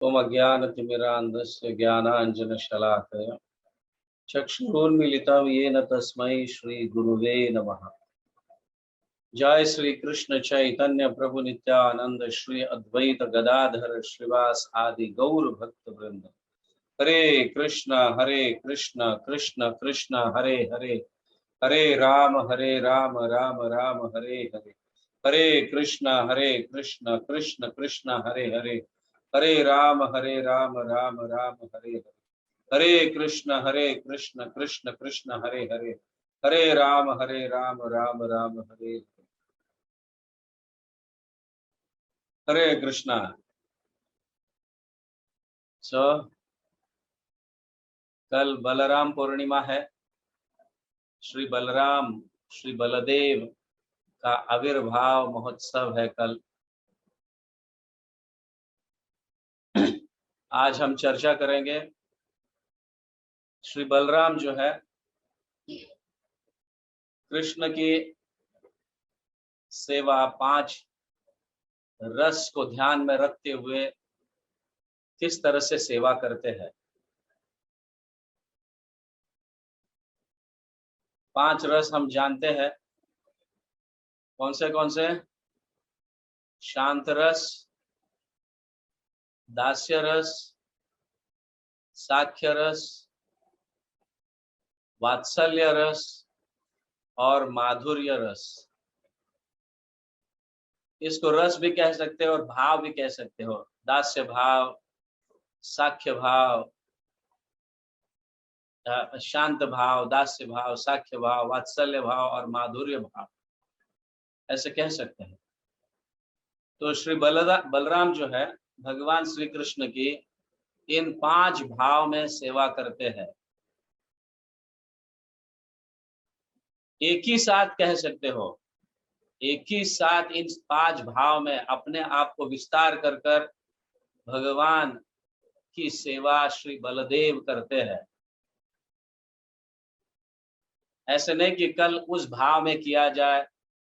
ओम अज्ञानतिमिरान्धस्य ज्ञानाञ्जनशलाकया चक्षुरुन्मीलितं येन तस्मै श्रीगुरुवे नमः। जय श्री कृष्ण चैतन्य प्रभु नित्यानंद श्री अद्वैत गदाधर श्रीवास आदि गौर भक्त वृंद। हरे कृष्ण कृष्ण कृष्ण हरे हरे, हरे राम राम राम हरे हरे। हरे कृष्ण कृष्ण कृष्ण हरे हरे, हरे राम राम राम हरे हरे। हरे कृष्ण कृष्ण कृष्ण हरे हरे, हरे राम राम राम हरे हरे। हरे कृष्णा। सो कल बलराम पूर्णिमा है। श्री बलराम श्री बलदेव का आविर्भाव महोत्सव है कल। आज हम चर्चा करेंगे श्री बलराम जो है कृष्ण की सेवा 5 रस को ध्यान में रखते हुए किस तरह से सेवा करते हैं। 5 रस हम जानते हैं। कौन से? शांत रस, दास्य रस, साख्य रस, वात्सल्य रस और माधुर्य रस। इसको रस भी कह सकते हो और भाव भी कह सकते हो। दास्य भाव, साख्य भाव, शांत भाव, दास्य भाव, साख्य भाव, वात्सल्य भाव और माधुर्य भाव, ऐसे कह सकते हैं। तो श्री बलराम जो है भगवान श्री कृष्ण की इन 5 भाव में सेवा करते हैं। एक ही साथ कह सकते हो, एक ही साथ इन 5 भाव में अपने आप को विस्तार कर कर भगवान की सेवा श्री बलदेव करते हैं। ऐसे नहीं कि कल उस भाव में किया जाए,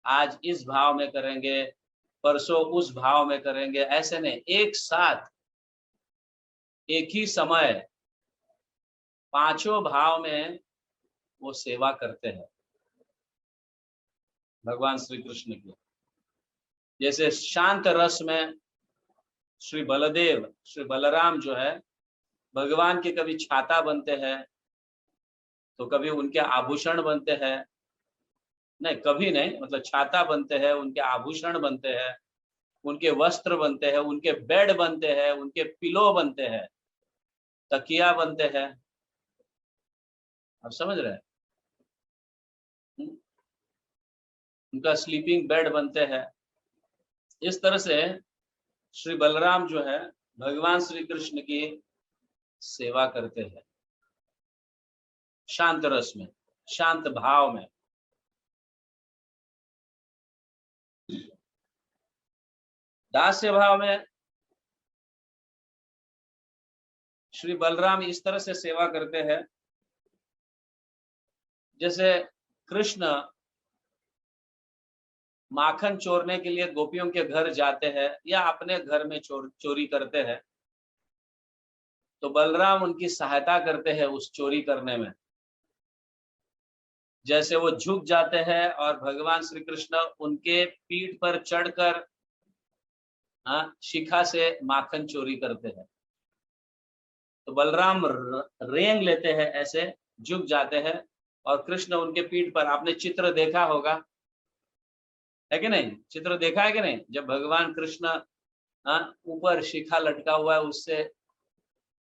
आज इस भाव में करेंगे, परसों उस भाव में करेंगे, ऐसे नहीं। एक साथ एक ही समय 5 भाव में वो सेवा करते हैं भगवान श्री कृष्ण की। जैसे शांत रस में श्री बलदेव श्री बलराम जो है भगवान के कभी छाता बनते हैं, तो कभी उनके आभूषण बनते हैं। नहीं, कभी नहीं, मतलब छाता बनते हैं, उनके आभूषण बनते हैं, उनके वस्त्र बनते हैं, उनके बेड बनते हैं, उनके पिलो बनते हैं, तकिया बनते हैं। आप समझ रहे हैं? उनका स्लीपिंग बेड बनते हैं। इस तरह से श्री बलराम जो है भगवान श्री कृष्ण की सेवा करते हैं शांत रस में, शांत भाव में। दास्य भाव में श्री बलराम इस तरह से सेवा करते हैं जैसे कृष्ण माखन चोरने के लिए गोपियों के घर जाते हैं या अपने घर में चोरी करते हैं, तो बलराम उनकी सहायता करते हैं उस चोरी करने में। जैसे वो झुक जाते हैं और भगवान श्री कृष्ण उनके पीठ पर चढ़कर शिखा से माखन चोरी करते हैं, तो बलराम रेंग लेते हैं, ऐसे झुक जाते हैं और कृष्ण उनके पीठ पर। आपने चित्र देखा होगा, है कि नहीं? चित्र देखा है कि नहीं? जब भगवान कृष्ण ऊपर शिखा लटका हुआ है, उससे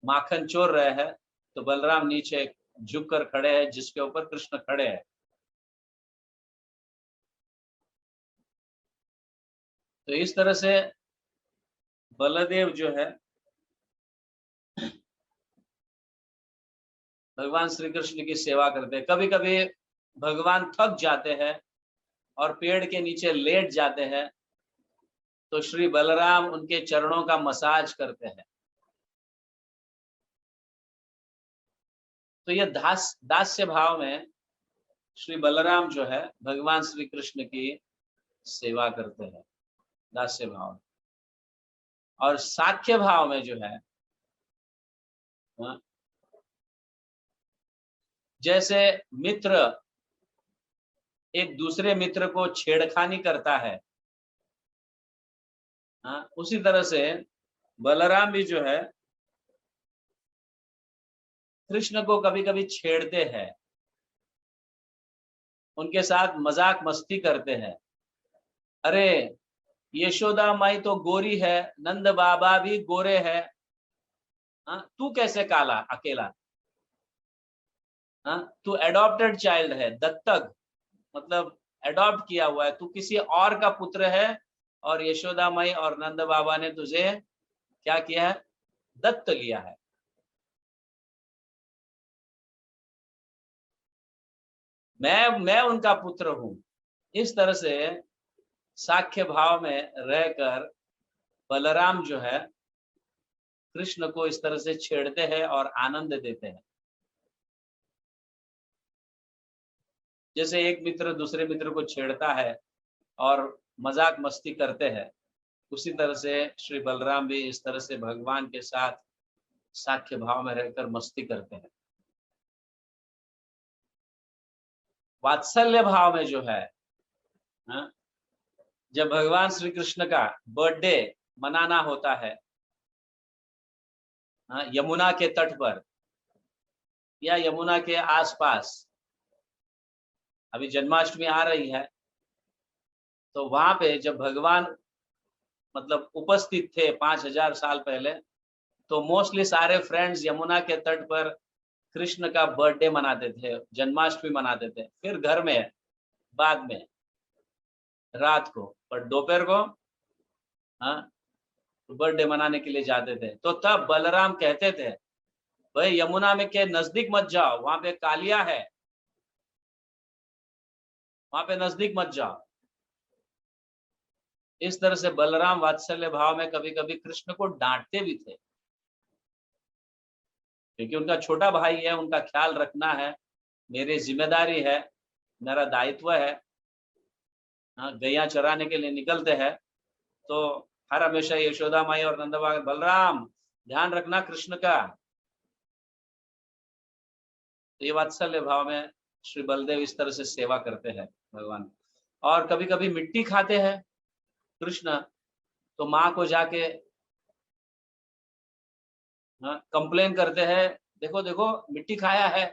माखन चोर रहे हैं, तो बलराम नीचे झुक कर खड़े हैं, जिसके ऊपर कृष्ण खड़े हैं। तो इस तरह से बलदेव जो है भगवान श्री कृष्ण की सेवा करते हैं। कभी कभी भगवान थक जाते हैं और पेड़ के नीचे लेट जाते हैं, तो श्री बलराम उनके चरणों का मसाज करते हैं। तो ये दास्य भाव में श्री बलराम जो है भगवान श्री कृष्ण की सेवा करते हैं, दास्य भाव। और साख्य भाव में जो है हाँ? जैसे मित्र एक दूसरे मित्र को छेड़खानी करता है, हाँ, उसी तरह से बलराम भी जो है कृष्ण को कभी कभी छेड़ते हैं, उनके साथ मजाक मस्ती करते हैं। अरे यशोदा माई तो गोरी है, नंद बाबा भी गोरे है, हाँ, तू कैसे काला अकेला? हाँ, तू एडॉप्टेड चाइल्ड है, दत्तक, मतलब एडॉप्ट किया हुआ है, तू किसी और का पुत्र है, और यशोदा माई और नंद बाबा ने तुझे क्या किया है? दत्त लिया है। मैं उनका पुत्र हूं। इस तरह से साख्य भाव में रहकर बलराम जो है कृष्ण को इस तरह से छेड़ते हैं और आनंद देते हैं। जैसे एक मित्र दूसरे मित्र को छेड़ता है और मजाक मस्ती करते हैं, उसी तरह से श्री बलराम भी इस तरह से भगवान के साथ साख्य भाव में रहकर मस्ती करते हैं। वात्सल्य भाव में जो है, हाँ, जब भगवान श्री कृष्ण का बर्थडे मनाना होता है, हाँ, यमुना के तट पर या यमुना के आसपास, अभी जन्माष्टमी आ रही है, तो वहां पे जब भगवान मतलब उपस्थित थे 5000 साल पहले, तो मोस्टली सारे फ्रेंड्स यमुना के तट पर कृष्ण का बर्थडे मनाते थे, जन्माष्टमी मनाते थे। फिर घर में बाद में रात को, पर दोपहर को, हाँ, बर्थडे मनाने के लिए जाते थे। तो तब बलराम कहते थे, भाई यमुना में के नजदीक मत जाओ, वहां पे कालिया है, वहां पे नजदीक मत जाओ। इस तरह से बलराम वात्सल्य भाव में कभी कभी कृष्ण को डांटते भी थे, क्योंकि उनका छोटा भाई है, उनका ख्याल रखना है, मेरी जिम्मेदारी है, मेरा दायित्व है। हाँ, गैया चराने के लिए निकलते हैं, तो हर हमेशा यशोदा माई और नंदा, बलराम ध्यान रखना कृष्ण का। तो ये वात्सल्य भाव में श्री बलदेव इस तरह से सेवा करते हैं भगवान। और कभी कभी मिट्टी खाते हैं कृष्ण, तो माँ को जाके कंप्लेन करते हैं, देखो देखो मिट्टी खाया है,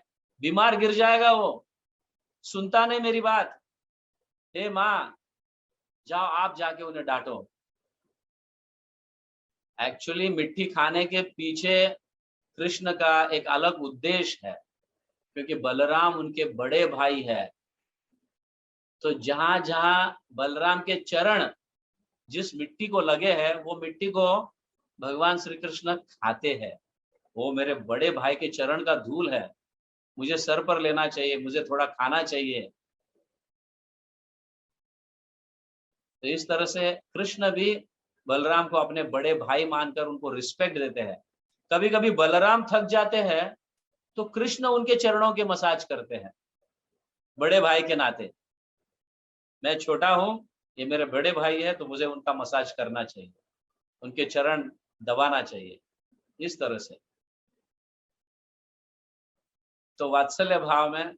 बीमार गिर जाएगा वो, सुनता नहीं मेरी बात, हे माँ जाओ आप जाके उन्हें डांटो। एक्चुअली मिट्टी खाने के पीछे कृष्ण का एक अलग उद्देश्य है, क्योंकि बलराम उनके बड़े भाई है। तो जहां जहां बलराम के चरण जिस मिट्टी को लगे हैं, वो मिट्टी को भगवान श्री कृष्ण खाते हैं। वो मेरे बड़े भाई के चरण का धूल है, मुझे सर पर लेना चाहिए, मुझे थोड़ा खाना चाहिए। तो इस तरह से कृष्ण भी बलराम को अपने बड़े भाई मानकर उनको रिस्पेक्ट देते हैं। कभी कभी बलराम थक जाते हैं, तो कृष्ण उनके चरणों के मसाज करते हैं, बड़े भाई के नाते। मैं छोटा हूं, ये मेरे बड़े भाई है, तो मुझे उनका मसाज करना चाहिए, उनके चरण दबाना चाहिए, इस तरह से। तो वात्सल्य भाव में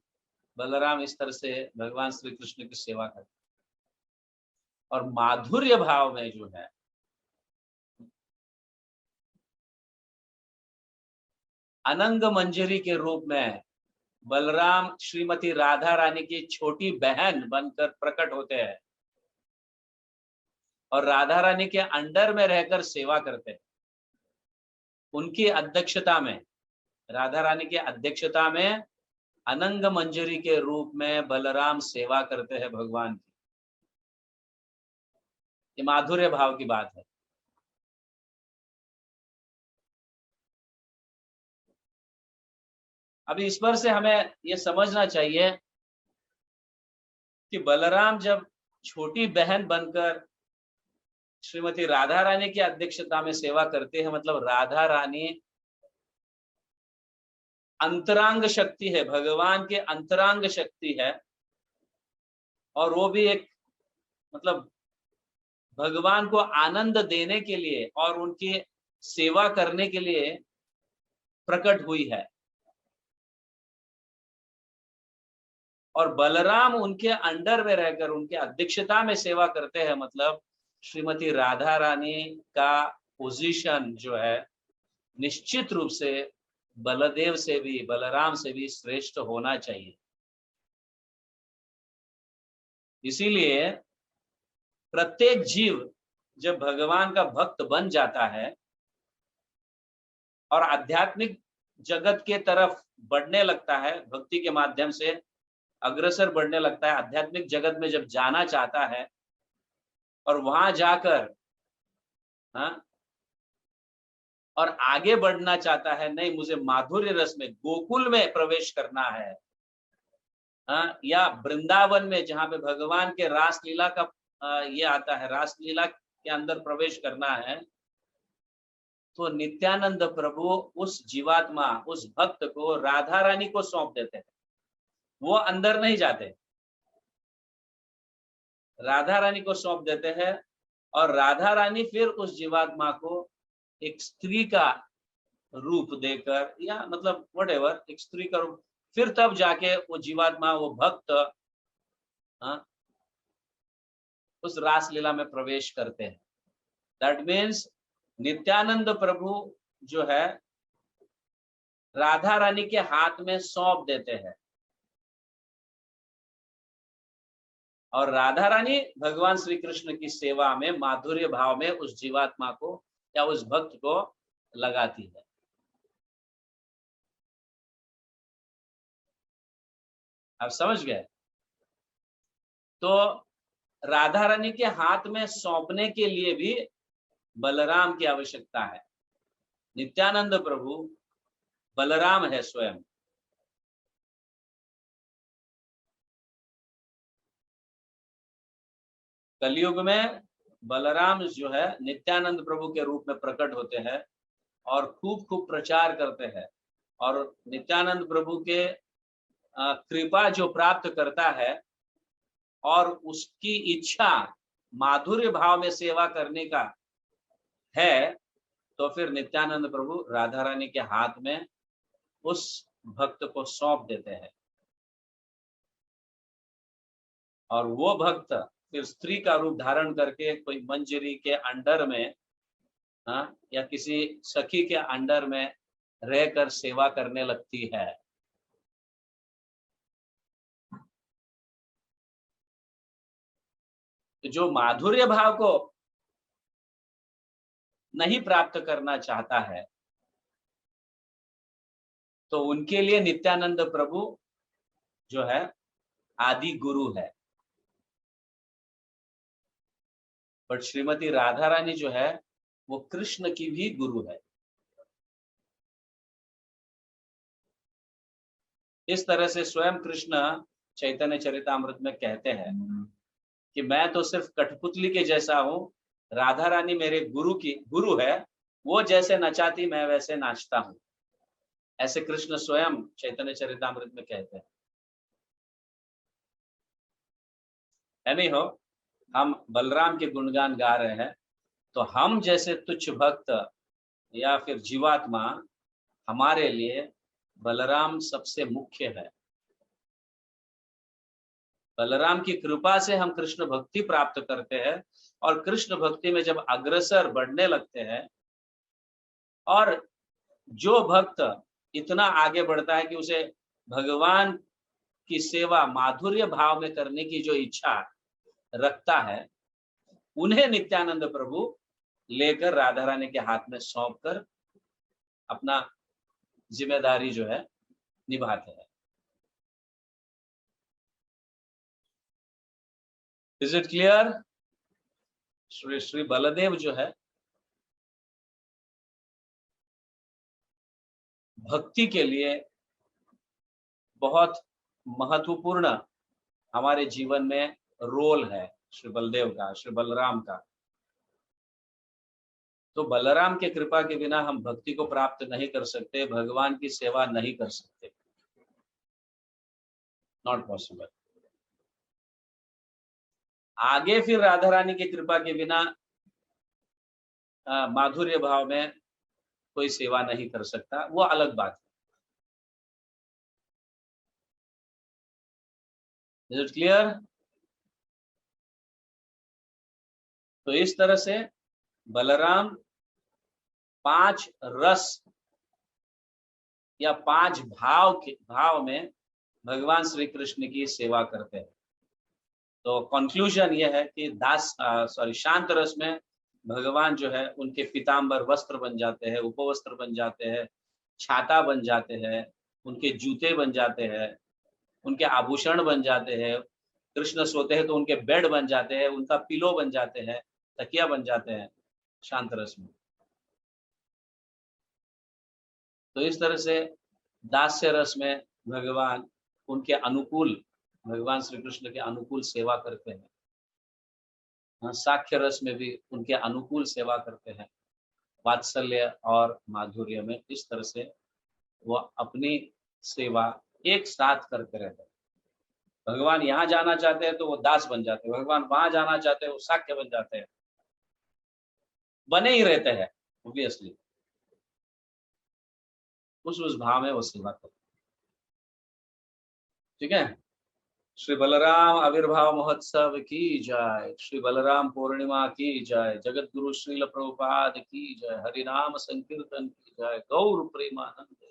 बलराम इस तरह से भगवान श्री कृष्ण की सेवा करते हैं। और माधुर्य भाव में जो है, अनंग मंजरी के रूप में बलराम श्रीमती राधा रानी की छोटी बहन बनकर प्रकट होते हैं और राधा रानी के अंडर में रहकर सेवा करते हैं। उनकी अध्यक्षता में, राधा रानी की अध्यक्षता में अनंग मंजरी के रूप में बलराम सेवा करते हैं भगवान की। ये माधुर्य भाव की बात है। अभी इस पर से हमें ये समझना चाहिए कि बलराम जब छोटी बहन बनकर श्रीमती राधा रानी की अध्यक्षता में सेवा करते हैं, मतलब राधा रानी अंतरांग शक्ति है, भगवान के अंतरांग शक्ति है, और वो भी एक मतलब भगवान को आनंद देने के लिए और उनकी सेवा करने के लिए प्रकट हुई है और बलराम उनके अंडर में रहकर उनके अध्यक्षता में सेवा करते हैं। मतलब श्रीमती राधा रानी का पोजीशन जो है निश्चित रूप से बलदेव से भी, बलराम से भी श्रेष्ठ होना चाहिए। इसीलिए प्रत्येक जीव जब भगवान का भक्त बन जाता है और आध्यात्मिक जगत के तरफ बढ़ने लगता है, भक्ति के माध्यम से अग्रसर बढ़ने लगता है, आध्यात्मिक जगत में जब जाना चाहता है और वहां जाकर और आगे बढ़ना चाहता है, नहीं मुझे माधुर्य रस में गोकुल में प्रवेश करना है, या वृंदावन में जहां पे भगवान के रासलीला का ये आता है, रासलीला के अंदर प्रवेश करना है, तो नित्यानंद प्रभु उस जीवात्मा, उस भक्त को राधा रानी को सौंप देते हैं। वो अंदर नहीं जाते, राधा रानी को सौंप देते हैं और राधा रानी फिर उस जीवात्मा को एक स्त्री का रूप देकर, या मतलब व्हाटएवर, एक स्त्री का रूप, फिर तब जाके वो जीवात्मा, वो भक्त उस रासलीला में प्रवेश करते हैं। दैट मीन्स नित्यानंद प्रभु जो है राधा रानी के हाथ में सौंप देते हैं और राधा रानी भगवान श्री कृष्ण की सेवा में माधुर्य भाव में उस जीवात्मा को या उस भक्त को लगाती है। आप समझ गए? तो राधा रानी के हाथ में सौंपने के लिए भी बलराम की आवश्यकता है। नित्यानंद प्रभु बलराम है स्वयं। कलयुग में बलराम जो है नित्यानंद प्रभु के रूप में प्रकट होते हैं और खूब खूब प्रचार करते हैं और नित्यानंद प्रभु के कृपा जो प्राप्त करता है और उसकी इच्छा माधुर्य भाव में सेवा करने का है, तो फिर नित्यानंद प्रभु राधा रानी के हाथ में उस भक्त को सौंप देते हैं और वो भक्त फिर स्त्री का रूप धारण करके कोई मंजरी के अंडर में या किसी सखी के अंडर में रहकर सेवा करने लगती है। तो जो माधुर्य भाव को नहीं प्राप्त करना चाहता है, तो उनके लिए नित्यानंद प्रभु जो है आदि गुरु है। बट श्रीमती राधा रानी जो है वो कृष्ण की भी गुरु है। इस तरह से स्वयं कृष्ण चैतन्य चरितामृत में कहते हैं कि मैं तो सिर्फ कठपुतली के जैसा हूं, राधा रानी मेरे गुरु है, वो जैसे नचाती मैं वैसे नाचता हूं। ऐसे कृष्ण स्वयं चैतन्य चरितामृत में कहते हैं। नहीं हो, हम बलराम के गुणगान गा रहे हैं, तो हम जैसे तुच्छ भक्त या फिर जीवात्मा, हमारे लिए बलराम सबसे मुख्य है। बलराम की कृपा से हम कृष्ण भक्ति प्राप्त करते हैं और कृष्ण भक्ति में जब अग्रसर बढ़ने लगते हैं और जो भक्त इतना आगे बढ़ता है कि उसे भगवान की सेवा माधुर्य भाव में करने की जो इच्छा रखता है, उन्हें नित्यानंद प्रभु लेकर राधा रानी के हाथ में सौंप कर अपना जिम्मेदारी जो है निभाते हैं। Is it clear? Shri Baldev जो है भक्ति के लिए बहुत महत्वपूर्ण हमारे जीवन में रोल है, श्री बलदेव का, श्री बलराम का। तो बलराम के कृपा के बिना हम भक्ति को प्राप्त नहीं कर सकते, भगवान की सेवा नहीं कर सकते, नॉट पॉसिबल। आगे फिर राधा रानी की कृपा के बिना माधुर्य भाव में कोई सेवा नहीं कर सकता, वो अलग बात है। Is it clear? तो इस तरह से बलराम 5 रस या 5 भाव में भगवान श्री कृष्ण की सेवा करते हैं। तो कंक्लूजन यह है कि शांत रस में भगवान जो है उनके पीताम्बर वस्त्र बन जाते हैं, उपवस्त्र बन जाते हैं, छाता बन जाते हैं, उनके जूते बन जाते हैं, उनके आभूषण बन जाते हैं। कृष्ण सोते हैं तो उनके बेड बन जाते हैं, उनका पिलो बन जाते हैं, तकिया बन जाते हैं शांत रस में। तो इस तरह से दास्य रस में भगवान उनके अनुकूल, भगवान श्री कृष्ण के अनुकूल सेवा करते हैं। साख्य रस में भी उनके अनुकूल सेवा करते हैं, वात्सल्य और माधुर्य में। इस तरह से वो अपनी सेवा एक साथ करते रहते हैं। भगवान यहाँ जाना चाहते हैं तो वो दास बन जाते हैं, भगवान वहां जाना चाहते हैं वो साख्य बन जाते हैं, बने ही रहते हैं ऑब्वियसली। उस भाव में वो सेवा करते हैं। ठीक है। श्री बलराम आविर्भाव महोत्सव की जय, श्री बलराम पूर्णिमा की जय, जगत गुरु श्रील प्रभुपाद की जय, हरिनाम संकीर्तन की जय, गौर प्रेमानंद।